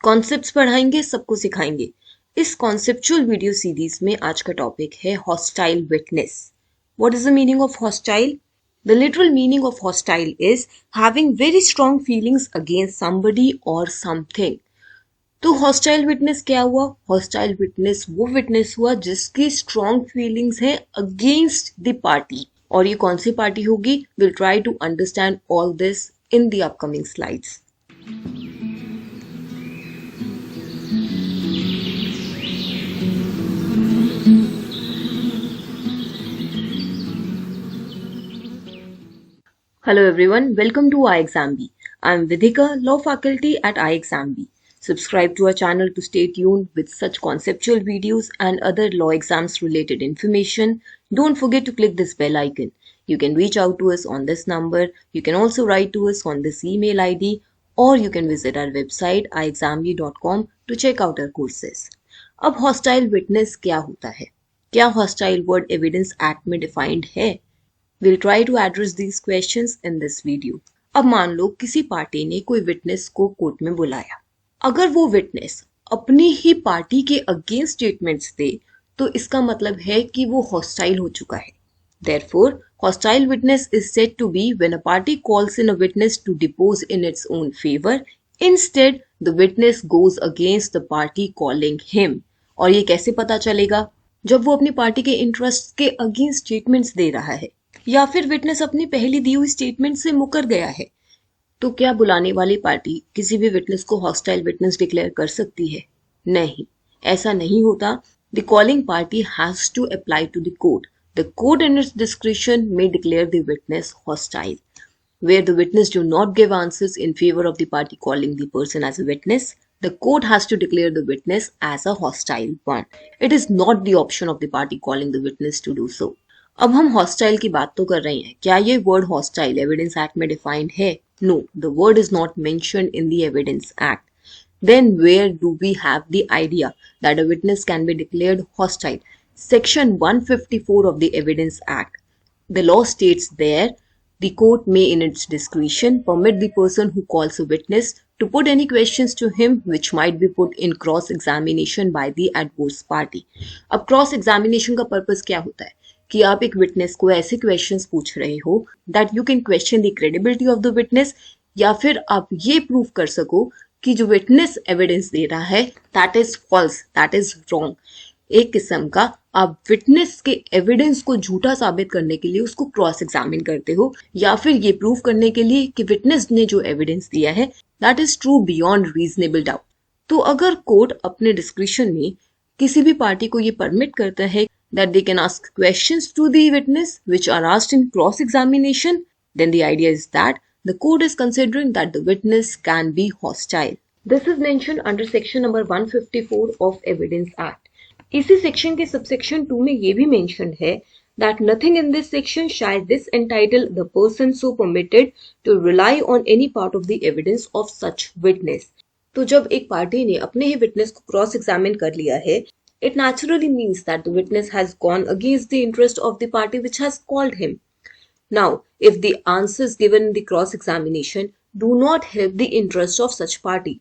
Concepts पढ़ाएंगे, सबको सिखाएंगे। इस कॉन्सेप्चुअल वीडियो सीरीज में आज का टॉपिक है hostile witness. What is the meaning of hostile? The literal meaning of hostile is having very strong feelings against somebody or something. तो hostile witness क्या हुआ? Hostile witness वो witness हुआ जिसकी strong feelings है against the party. और ये कौन सी पार्टी होगी? We'll try to understand all this in the upcoming slides. Hello everyone, welcome to iExamB. I am Vidhika, Law Faculty at iExamB. Subscribe to our channel to stay tuned with such conceptual videos and other law exams related information. Don't forget to click this bell icon. You can reach out to us on this number. You can also write to us on this email ID, or you can visit our website iexamb.com to check out our courses. अब hostile witness क्या होता है? क्या hostile word evidence act में defined है? We'll try to address these questions in this video. अब मान लो किसी पार्टी ने कोई विटनेस को कोर्ट में बुलाया। अगर वो विटनेस अपनी ही पार्टी के अगेंस्ट स्टेटमेंट्स दे तो इसका मतलब है कि वो हॉस्टाइल हो चुका है। Therefore, hostile witness is said to be when a party calls in a witness to depose in its own favor. Instead, the witness goes against the party calling him. और ये कैसे पता चलेगा? जब वो अपनी पार्टी के इंटरेस्ट के अगेंस्ट स्टेटमेंट्स दे रहा है या फिर विटनेस अपनी पहली दी हुई स्टेटमेंट से मुकर गया है। तो क्या बुलाने वाली पार्टी किसी भी विटनेस को हॉस्टाइल विटनेस डिक्लेयर कर सकती है? नहीं, ऐसा नहीं होता। The calling party has to apply to the court. The court in its discretion may declare the witness hostile. Where the witness do not give answers in favor of the party calling the person as a witness, the court has to declare the witness as a hostile one. It is not the option of the party calling the witness to do so. अब हम hostile की बात तो कर रहे हैं। क्या ये वर्ड हॉस्टाइल एविडेंस एक्ट में डिफाइंड है? No, the word is not mentioned in the evidence act. Then where do we have the idea that a witness can be declared hostile? Section 154 of the Evidence Act. The law states there, the court may in its discretion permit the person who calls a witness to put any questions to him which might be put in cross-examination by the adverse party. अब cross-examination का purpose क्या होता है? कि आप एक witness को ऐसे क्वेश्चंस पूछ रहे हो that you can question the credibility of the witness, या फिर आप ये प्रूव कर सको कि जो विटनेस एविडेंस दे रहा है that is false, that is wrong. एक किस्म का आप विटनेस के एविडेंस को झूठा साबित करने के लिए उसको क्रॉस एग्जामिन करते हो, या फिर ये प्रूव करने के लिए कि विटनेस ने जो एविडेंस दिया है that is true beyond reasonable doubt. तो अगर कोर्ट अपने डिस्क्रिशन में किसी भी पार्टी को ये परमिट करता है that they can ask questions to the witness which are asked in cross-examination, then the idea is that the court is considering that the witness can be hostile. This is mentioned under section number 154 of Evidence Act. इसी section के subsection 2 में ये भी mentioned है that nothing in this section shall disentitle the person so permitted to rely on any part of the evidence of such witness. तो जब एक party ने अपने ही विटनेस को क्रॉस एग्जामिन कर लिया है, it naturally means that the witness has gone against the interest of the party which has called him. Now, if the answers given in the cross-examination do not help the interest of such party,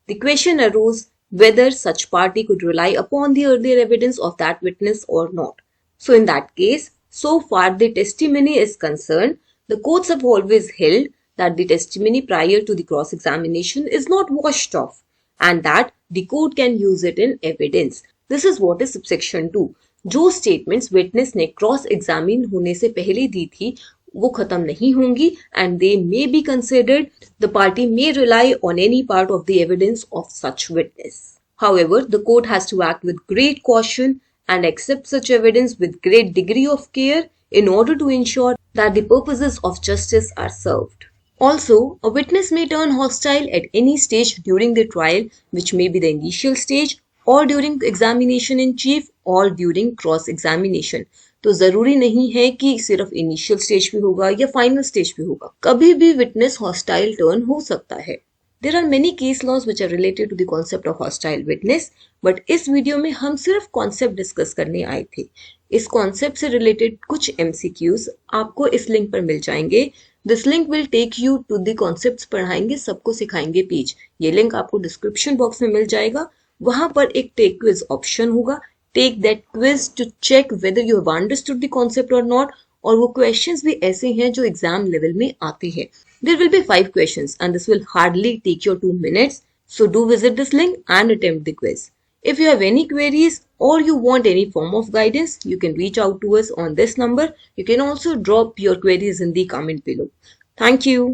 the question arose whether such party could rely upon the earlier evidence of that witness or not. So in that case, so far the testimony is concerned, the courts have always held that the testimony prior to the cross-examination is not washed off and that the court can use it in evidence. This is what is subsection 2. जो statements witness ने cross examine होने से पहले दी थी वो खत्म नहीं होंगी and they may be considered, the party may rely on any part of the evidence of such witness. However, the court has to act with great caution and accept such evidence with great degree of care in order to ensure that the purposes of justice are served. Also, a witness may turn hostile at any stage during the trial, which may be the initial stage, और during examination in chief और during cross examination. तो जरूरी नहीं है कि सिर्फ initial stage पे होगा या फाइनल स्टेज पे होगा, कभी भी विटनेस हॉस्टाइल टर्न हो सकता है। There are many case laws which are related to the concept of hostile witness, but इस वीडियो में हम सिर्फ कॉन्सेप्ट डिस्कस करने आए थे। इस कॉन्सेप्ट से रिलेटेड कुछ एमसीक्यूज आपको इस लिंक पर मिल जाएंगे this link will take you to the concepts पढ़ाएंगे सबको सिखाएंगे पेज। ये लिंक आपको डिस्क्रिप्शन बॉक्स में मिल जाएगा। वहां पर एक टेक क्विज ऑप्शन होगा। Take that quiz to check whether you have understood the concept और नॉट। और वो क्वेश्चंस भी ऐसे हैं जो एग्जाम लेवल में आते हैं। There will be 5 questions and this will hardly take your 2 minutes. So do visit this link and attempt the quiz. If you have any queries or you want any form of guidance, you can reach out to us on this number. You can also drop your queries in the comment below. Thank you.